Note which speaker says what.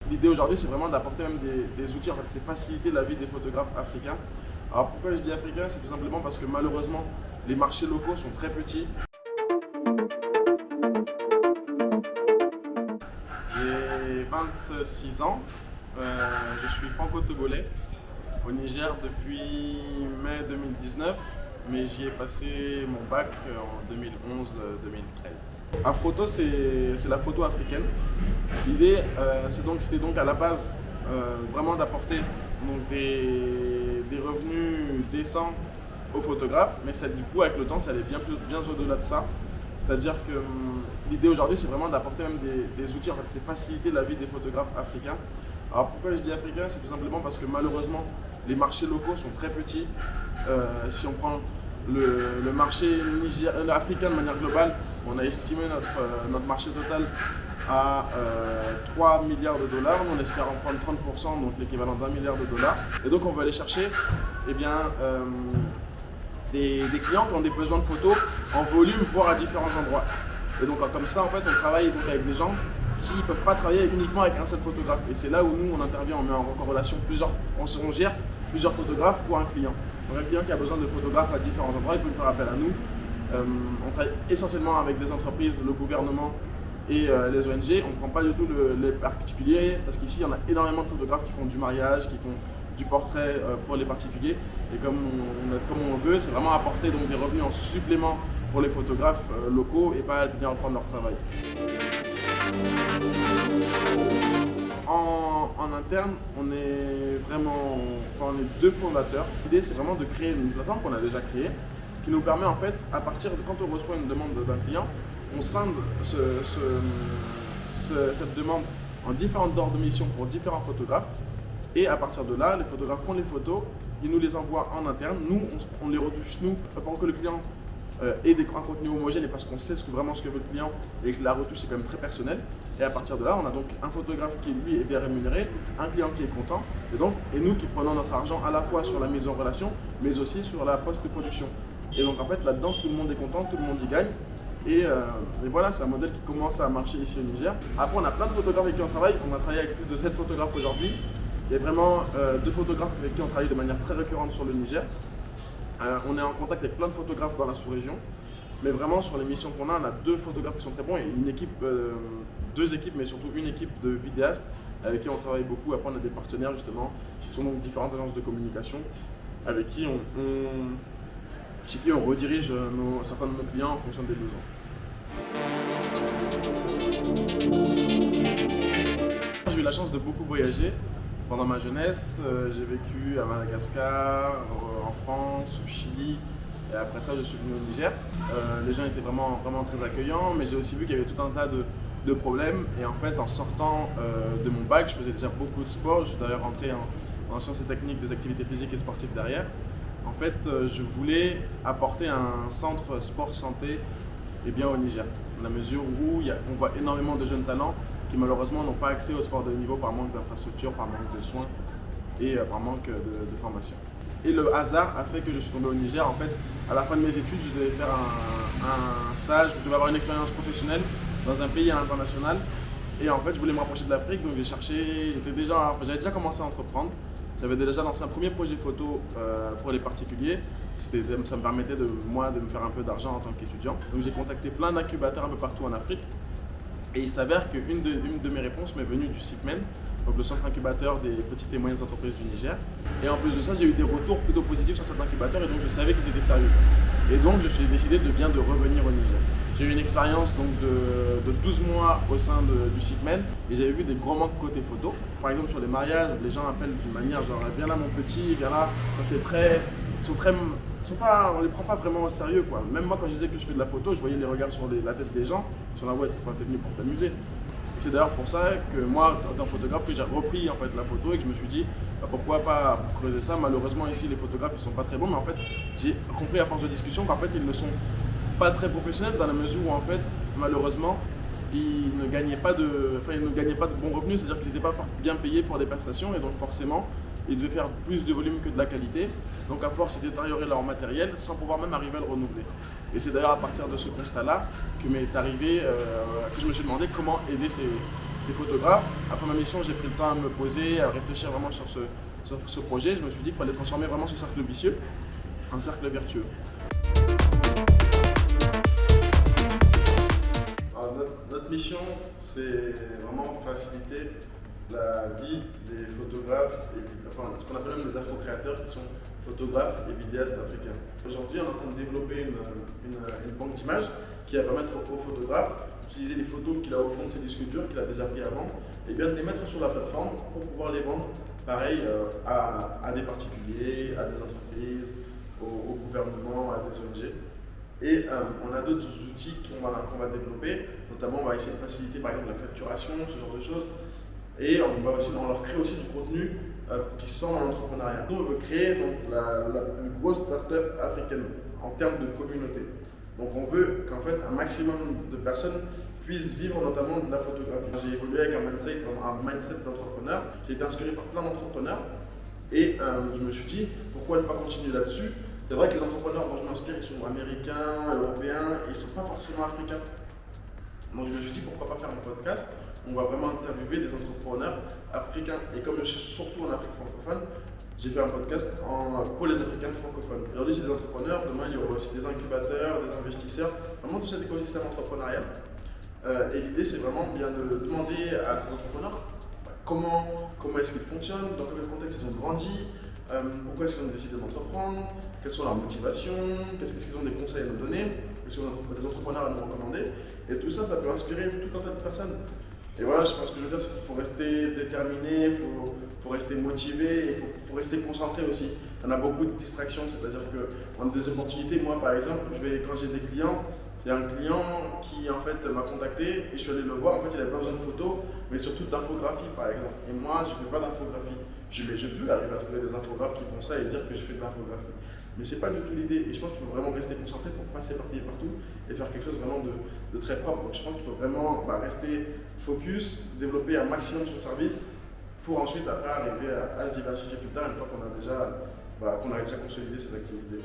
Speaker 1: l'idée aujourd'hui, c'est vraiment d'apporter même des outils, en fait, c'est faciliter la vie des photographes africains. Alors pourquoi je dis africains? C'est tout simplement parce que malheureusement, les marchés locaux sont très petits. J'ai 26 ans, je suis franco-togolais au Niger depuis mai 2019, mais j'y ai passé mon bac en 2011-2013. Afroto, c'est la photo africaine. L'idée, c'était donc à la base vraiment d'apporter des revenus décents aux photographes, mais ça, du coup, avec le temps, ça allait bien au-delà de ça. C'est-à-dire que l'idée aujourd'hui, c'est vraiment d'apporter même des outils, en fait, c'est faciliter la vie des photographes africains. Alors pourquoi je dis africains? C'est tout simplement parce que malheureusement, les marchés locaux sont très petits. Si on prend le marché africain de manière globale, on a estimé notre marché total à 3 milliards de dollars. On espère en prendre 30%, donc l'équivalent d'1 milliard de dollars. Et donc on va aller chercher des clients qui ont des besoins de photos en volume, voire à différents endroits. Et donc comme ça, en fait, on travaille donc avec des gens qui ne peuvent pas travailler uniquement avec un seul photographe. Et c'est là où nous, on intervient, on met en relation on gère plusieurs photographes pour un client. Donc un client qui a besoin de photographes à différents endroits, il peut faire appel à nous. On travaille essentiellement avec des entreprises, le gouvernement et les ONG. On ne prend pas du tout les particuliers, parce qu'ici, il y en a énormément de photographes qui font du mariage, qui font du portrait pour les particuliers. Et comme on veut, c'est vraiment apporter donc des revenus en supplément pour les photographes locaux et pas venir reprendre leur travail. En interne, on est deux fondateurs. L'idée, c'est vraiment de créer une plateforme qu'on a déjà créée, qui nous permet en fait, à partir de quand on reçoit une demande d'un client, on scinde cette demande en différentes ordres de mission pour différents photographes. Et à partir de là, les photographes font les photos, ils nous les envoient en interne. Nous, on les retouche, nous, pendant que le client ait un contenu homogène, et parce qu'on sait vraiment ce que veut le client et que la retouche, c'est quand même très personnel. Et à partir de là, on a donc un photographe qui, lui, est bien rémunéré, un client qui est content, et nous qui prenons notre argent à la fois sur la mise en relation, mais aussi sur la post-production. Et donc, en fait, là-dedans, tout le monde est content, tout le monde y gagne. Et voilà, c'est un modèle qui commence à marcher ici au Niger. Après, on a plein de photographes avec qui on travaille. On a travaillé avec plus de 7 photographes aujourd'hui. Il y a vraiment 2 photographes avec qui on travaille de manière très récurrente sur le Niger. On est en contact avec plein de photographes dans la sous-région. Mais vraiment, sur les missions qu'on a, on a 2 photographes qui sont très bons et une équipe, 2 équipes, mais surtout une équipe de vidéastes avec qui on travaille beaucoup. Après, on a des partenaires justement, qui sont donc différentes agences de communication avec qui chez qui on redirige certains de nos clients en fonction des besoins. J'ai eu la chance de beaucoup voyager. Pendant ma jeunesse, j'ai vécu à Madagascar, en France, au Chili, et après ça je suis venu au Niger. Les gens étaient vraiment très accueillants, mais j'ai aussi vu qu'il y avait tout un tas de problèmes. Et en fait, en sortant de mon bac, je faisais déjà beaucoup de sport. Je suis d'ailleurs rentré en sciences et techniques des activités physiques et sportives derrière. En fait, je voulais apporter un centre sport-santé au Niger, dans la mesure où on voit énormément de jeunes talents qui malheureusement n'ont pas accès au sport de haut niveau par manque d'infrastructures, par manque de soins et par manque de formation. Et le hasard a fait que je suis tombé au Niger. En fait, à la fin de mes études, je devais faire un stage, je devais avoir une expérience professionnelle dans un pays à l'international. Et en fait, je voulais me rapprocher de l'Afrique, donc j'avais déjà commencé à entreprendre. J'avais déjà lancé un premier projet photo pour les particuliers. Ça me permettait de me faire un peu d'argent en tant qu'étudiant. Donc j'ai contacté plein d'incubateurs un peu partout en Afrique. Et il s'avère qu'une de mes réponses m'est venue du SICMEN, donc le centre incubateur des petites et moyennes entreprises du Niger. Et en plus de ça, j'ai eu des retours plutôt positifs sur cet incubateur et donc je savais qu'ils étaient sérieux. Et donc je suis décidé de revenir au Niger. J'ai eu une expérience donc de 12 mois au sein du SICMEN et j'avais vu des gros manques côté photo. Par exemple sur les mariages, les gens appellent d'une manière genre viens là mon petit, viens là. On les prend pas vraiment au sérieux quoi. Même moi quand je disais que je fais de la photo, je voyais les regards sur la tête des gens, sur la ouais t'es venu pour t'amuser. Et c'est d'ailleurs pour ça que moi en tant que photographe que j'ai repris en fait la photo et que je me suis dit pourquoi pas creuser ça. Malheureusement ici les photographes ils sont pas très bons, mais en fait j'ai compris à force de discussion qu'en fait ils ne sont pas très professionnels dans la mesure où en fait malheureusement ils ne gagnaient pas de bons revenus, c'est-à-dire qu'ils n'étaient pas bien payés pour des prestations et donc forcément ils devaient faire plus de volume que de la qualité. Donc à force, ils détérioraient leur matériel sans pouvoir même arriver à le renouveler. Et c'est d'ailleurs à partir de ce constat-là que m'est arrivé, que je me suis demandé comment aider ces photographes. Après ma mission, j'ai pris le temps à me poser, à réfléchir vraiment sur ce projet. Je me suis dit qu'il fallait transformer vraiment ce cercle vicieux en cercle vertueux. Alors, notre mission, c'est vraiment faciliter la vie des photographes, enfin ce qu'on appelle même les afro-créateurs qui sont photographes et vidéastes africains. Aujourd'hui, on est en train de développer une banque d'images qui va permettre aux photographes d'utiliser les photos qu'il a au fond de ses disques durs, qu'il a déjà pris avant, et bien de les mettre sur la plateforme pour pouvoir les vendre, pareil, à des particuliers, à des entreprises, au gouvernement, à des ONG. Et on a d'autres outils qu'on va développer, notamment on va essayer de faciliter par exemple la facturation, ce genre de choses. Et on leur crée aussi du contenu qui se forme en entrepreneuriat. Nous, on veut créer donc, la plus grosse start-up africaine en termes de communauté. Donc on veut qu'en fait un maximum de personnes puissent vivre notamment de la photographie. J'ai évolué avec un mindset d'entrepreneur. J'ai été inspiré par plein d'entrepreneurs et je me suis dit pourquoi ne pas continuer là-dessus. C'est vrai que les entrepreneurs dont je m'inspire, ils sont américains, européens, et ils ne sont pas forcément africains. Donc je me suis dit pourquoi pas faire un podcast. On va vraiment interviewer des entrepreneurs africains. Et comme je suis surtout en Afrique francophone, j'ai fait un podcast pour les Africains francophones. Aujourd'hui, c'est des entrepreneurs. Demain, il y aura aussi des incubateurs, des investisseurs, vraiment tout cet écosystème entrepreneurial. Et l'idée, c'est vraiment bien de demander à ces entrepreneurs comment est-ce qu'ils fonctionnent, dans quel contexte ils ont grandi, pourquoi est-ce qu'ils ont décidé d'entreprendre, quelles sont leurs motivations, qu'est-ce qu'ils ont des conseils à nous donner, est-ce qu'ils ont des entrepreneurs à nous recommander. Et tout ça, ça peut inspirer tout un tas de personnes. Et voilà, je pense que je veux dire, c'est qu'il faut rester déterminé, il faut rester motivé, il faut rester concentré aussi. On a beaucoup de distractions, c'est-à-dire qu'on a des opportunités. Moi, par exemple, quand j'ai des clients, il y a un client qui en fait m'a contacté et je suis allé le voir. En fait, il n'avait pas besoin de photos, mais surtout d'infographie, par exemple. Et moi, je ne fais pas d'infographie. Je peux arriver à trouver des infographes qui font ça et dire que je fais de l'infographie. Mais ce n'est pas du tout l'idée. Et je pense qu'il faut vraiment rester concentré pour ne pas s'éparpiller partout et faire quelque chose vraiment de très propre. Donc je pense qu'il faut vraiment rester focus, développer un maximum son service pour ensuite après arriver à se diversifier plus tard une fois qu'on a déjà consolidé ses activités.